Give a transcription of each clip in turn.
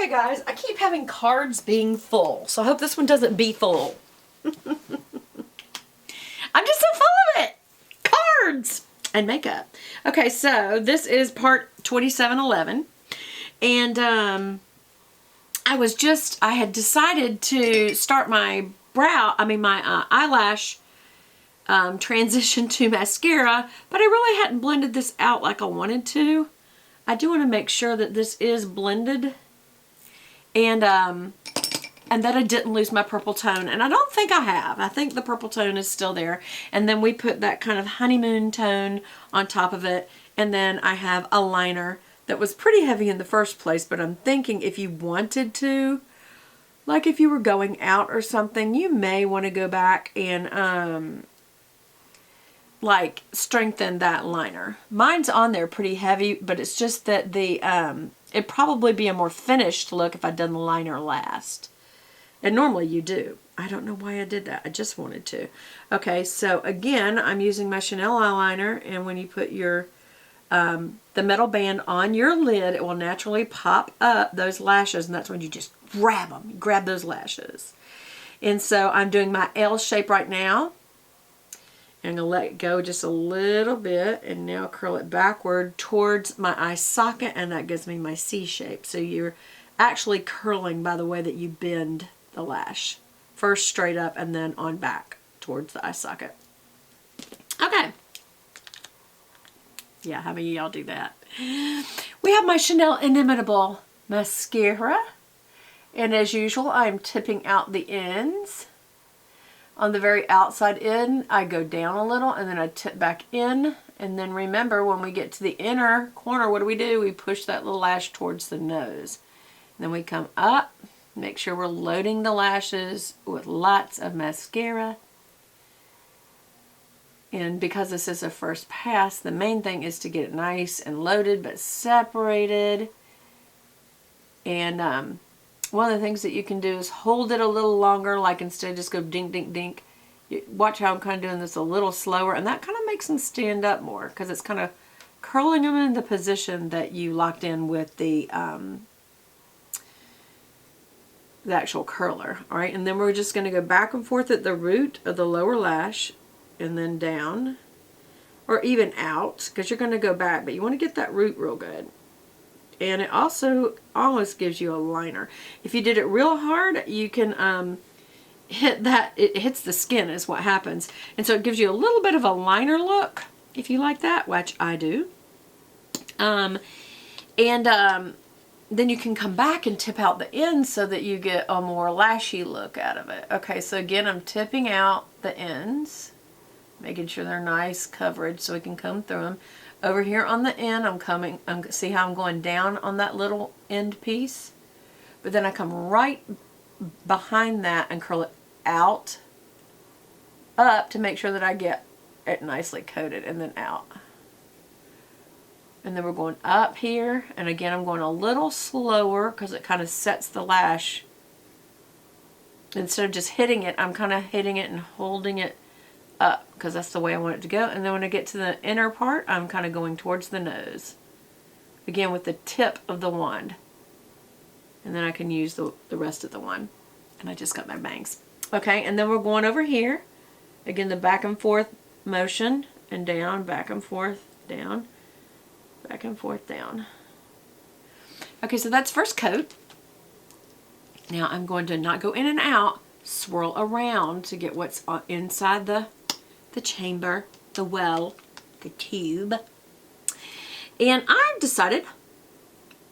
Okay guys, I keep having cards being full, so I hope this one doesn't be full. I'm just so full of it! Cards! And makeup. Okay, so this is part 2711. And I had decided to start my eyelash transition to mascara, but I really hadn't blended this out like I wanted to. I do want to make sure that this is blended and that I didn't lose my purple tone, and I don't think I have. I think the purple tone is still there, and then we put that kind of honeymoon tone on top of it, and then I have a liner that was pretty heavy in the first place, but I'm thinking if you wanted to, like if you were going out or something, you may want to go back and like strengthen that liner. Mine's on there pretty heavy, but it's just that the it'd probably be a more finished look if I'd done the liner last. And normally you do. I don't know why I did that. I just wanted to. Okay, so again, I'm using my Chanel eyeliner, and when you put your the metal band on your lid, it will naturally pop up those lashes, and that's when you just grab them. You grab those lashes. And so I'm doing my L shape right now. I'm going to let it go just a little bit, and now curl it backward towards my eye socket, and that gives me my C shape. So you're actually curling by the way that you bend the lash. First straight up and then on back towards the eye socket. Okay. Yeah, how many of y'all do that? We have my Chanel Inimitable mascara, and as usual I'm tipping out the ends. On the very outside end, I go down a little and then I tip back in. And then remember, when we get to the inner corner, what do? We push that little lash towards the nose. And then we come up, make sure we're loading the lashes with lots of mascara. And because this is a first pass, the main thing is to get it nice and loaded but separated. And one of the things that you can do is hold it a little longer, like instead of just go dink, dink, dink. Watch how I'm kind of doing this a little slower, and that kind of makes them stand up more because it's kind of curling them in the position that you locked in with the actual curler. All right, and then we're just going to go back and forth at the root of the lower lash and then down, or even out, because you're going to go back, but you want to get that root real good. And it also almost gives you a liner. If you did it real hard, you can hit that. It hits the skin is what happens. And so it gives you a little bit of a liner look, if you like that, which I do. Then you can come back and tip out the ends so that you get a more lashy look out of it. Okay, so again, I'm tipping out the ends, making sure they're nice coverage so we can comb through them. Over here on the end, see how I'm going down on that little end piece? But then I come right behind that and curl it out, up to make sure that I get it nicely coated, and then out. And then we're going up here, and again I'm going a little slower because it kind of sets the lash. Instead of just hitting it, I'm kind of hitting it and holding it up because that's the way I want it to go. And then when I get to the inner part, I'm kind of going towards the nose. Again with the tip of the wand. And then I can use the rest of the wand. And I just got my bangs. Okay, and then we're going over here. Again, the back and forth motion, and down, back and forth, down, back and forth, down. Okay, so that's first coat. Now I'm going to not go in and out, swirl around to get what's inside the chamber, the well, the tube. And I've decided,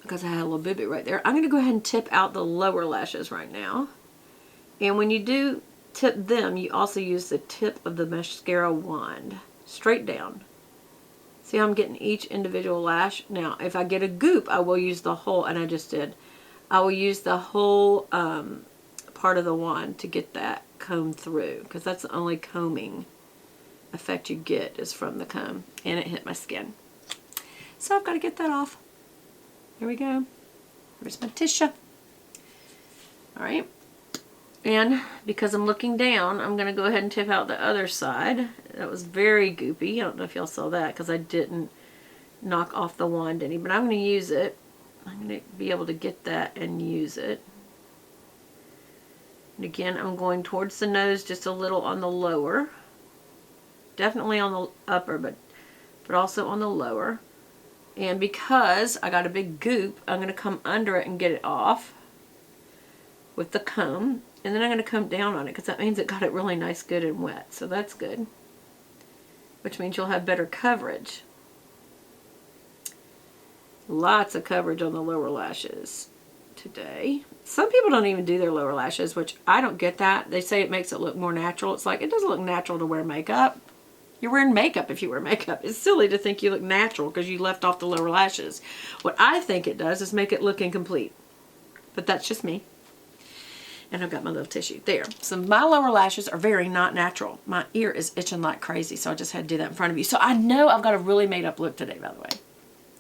because I had a little bit right there, I'm going to go ahead and tip out the lower lashes right now. And when you do tip them, you also use the tip of the mascara wand straight down. See how I'm getting each individual lash? Now, if I get a goop, I will use the whole, and I just did. I will use the whole part of the wand to get that comb through, because that's the only combing effect you get is from the comb. And it hit my skin. So I've got to get that off. Here we go. There's my tissue. Alright. And because I'm looking down, I'm going to go ahead and tip out the other side. That was very goopy. I don't know if y'all saw that because I didn't knock off the wand any, but I'm going to use it I'm going to be able to get that and use it. And again, I'm going towards the nose just a little on the lower. Definitely on the upper, but also on the lower. And because I got a big goop, I'm going to come under it and get it off with the comb. And then I'm going to come down on it because that means it got it really nice, good, and wet. So that's good. Which means you'll have better coverage. Lots of coverage on the lower lashes today. Some people don't even do their lower lashes, which I don't get that. They say it makes it look more natural. It's like, it doesn't look natural to wear makeup. You're wearing makeup if you wear makeup. It's silly to think you look natural because you left off the lower lashes. What I think it does is make it look incomplete. But that's just me. And I've got my little tissue there. So my lower lashes are very not natural. My ear is itching like crazy, so I just had to do that in front of you. So I know I've got a really made up look today, by the way.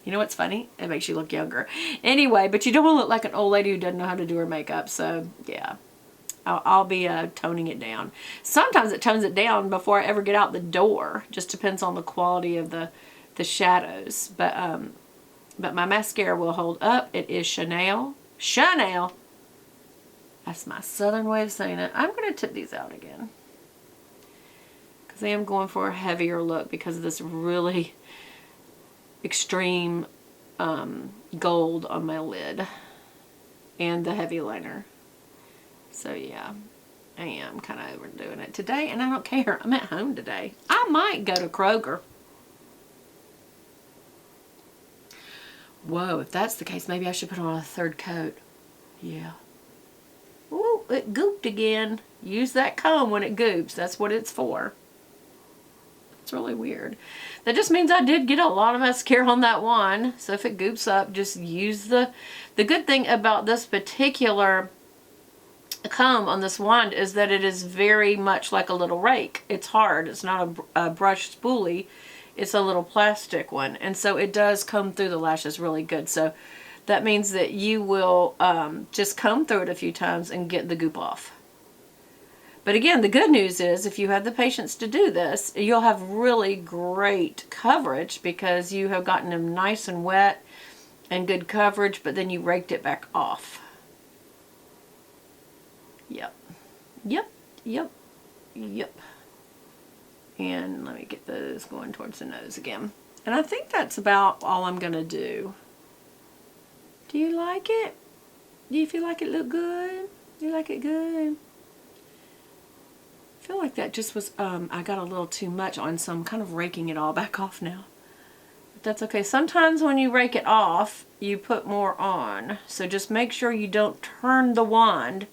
You know what's funny? It makes you look younger. Anyway, but you don't want to look like an old lady who doesn't know how to do her makeup. So yeah, I'll be toning it down. Sometimes it tones it down before I ever get out the door. Just depends on the quality of the shadows. But my mascara will hold up. It is Chanel. Chanel. That's my southern way of saying it. I'm going to tip these out again. Because I am going for a heavier look because of this really extreme gold on my lid. And the heavy liner. So yeah, I am kind of overdoing it today. And I don't care. I'm at home today. I might go to Kroger. Whoa, if that's the case, maybe I should put on a third coat. Yeah. Ooh, it gooped again. Use that comb when it goops. That's what it's for. It's really weird. That just means I did get a lot of mascara on that wand. So if it goops up, just use the good thing about this particular comb on this wand is that it is very much like a little rake. It's hard. It's not a brush spoolie. It's a little plastic one. And so it does comb through the lashes really good. So that means that you will just comb through it a few times and get the goop off. But again, the good news is if you have the patience to do this, you'll have really great coverage because you have gotten them nice and wet and good coverage, but then you raked it back off. Yep. Yep. Yep. Yep. And let me get those going towards the nose again. And I think that's about all I'm going to do. Do you like it? Do you feel like it look good? You like it good? I feel like that just was, I got a little too much on, so I'm kind of raking it all back off now. But that's okay. Sometimes when you rake it off, you put more on. So just make sure you don't turn the wand,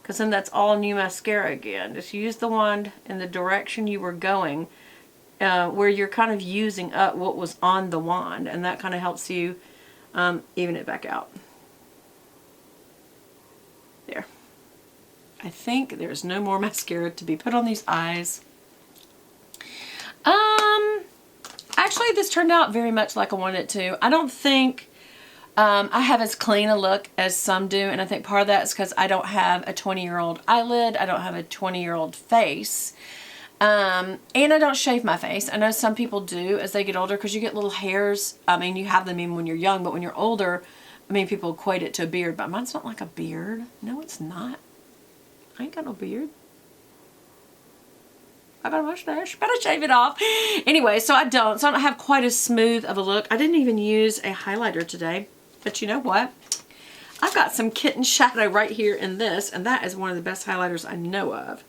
because then that's all new mascara again. Just use the wand in the direction you were going, where you're kind of using up what was on the wand, and that kind of helps you even it back out. There. I think there's no more mascara to be put on these eyes. Actually, this turned out very much like I wanted it to. I don't think I have as clean a look as some do, and I think part of that is because I don't have a 20-year-old eyelid. I don't have a 20-year-old face. And I don't shave my face. I know some people do as they get older because you get little hairs. I mean, you have them even when you're young, but when you're older, I mean, people equate it to a beard, but mine's not like a beard. No, it's not. I ain't got no beard. I got a mustache. Better shave it off. Anyway, so I don't have quite as smooth of a look. I didn't even use a highlighter today, but you know what? I've got some kitten shadow right here in this, and that is one of the best highlighters I know of.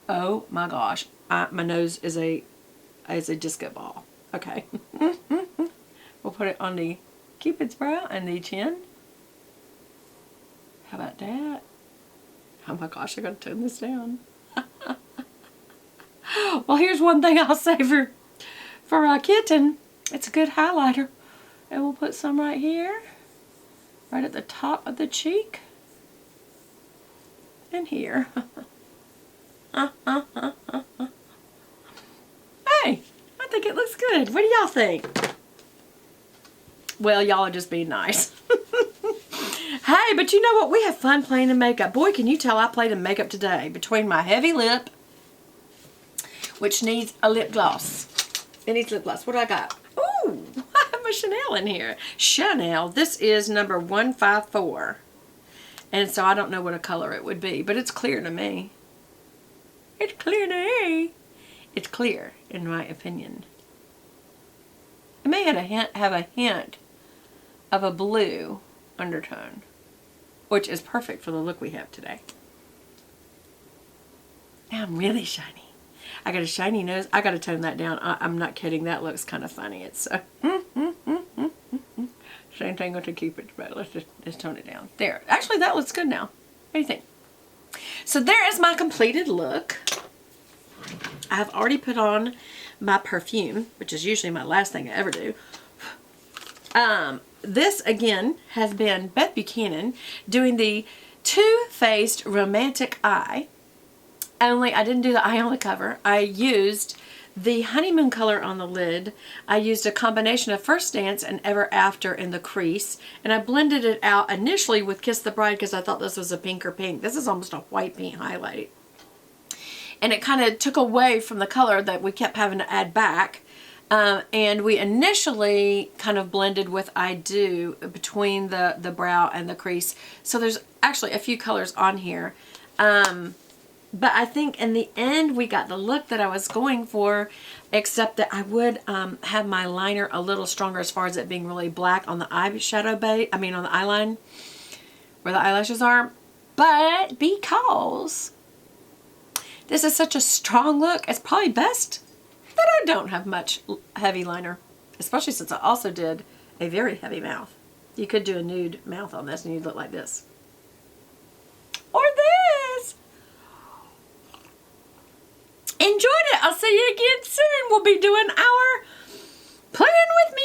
Oh my gosh, my nose is a disco ball. Okay. We'll put it on the Cupid's brow and the chin. How about that? Oh my gosh, I gotta tone this down. Well, here's one thing I'll say for a kitten. It's a good highlighter. And we'll put some right here. Right at the top of the cheek. And here. Hey, I think it looks good. What do y'all think? Well, y'all are just being nice. Hey, but you know what? We have fun playing in makeup. Boy, can you tell I played in makeup today. Between my heavy lip, which needs a lip gloss. It needs lip gloss. What do I got? Ooh, I have my Chanel in here. Chanel. This is number 154. And so I don't know what a color it would be, but it's clear to me. It's clear to me. It's clear, in my opinion. It may have a hint of a blue undertone, which is perfect for the look we have today. Now I'm really shiny. I got a shiny nose. I got to tone that down. I'm not kidding. That looks kind of funny. It's same thing to keep it, but let's just tone it down. There. Actually, that looks good now. What do you think? So there is my completed look. I have already put on my perfume, which is usually my last thing I ever do. This, again, has been Beth Buchanan doing the Too Faced Romantic Eye. Only I didn't do the eye on the cover. I used the honeymoon color on the lid. I used a combination of First Dance and Ever After in the crease. And I blended it out initially with Kiss the Bride because I thought this was a pinker pink. This is almost a white paint highlight. And it kind of took away from the color that we kept having to add back. And we initially kind of blended with I Do between the brow and the crease. So there's actually a few colors on here. But I think in the end we got the look that I was going for, except that I would have my liner a little stronger as far as it being really black on the eyeshadow base. I mean on the eyeline where the eyelashes are. But because this is such a strong look, it's probably best that I don't have much heavy liner, especially since I also did a very heavy mouth. You could do a nude mouth on this and you'd look like this. Or this. Enjoyed it. I'll see you again soon. We'll be doing our Plan With Me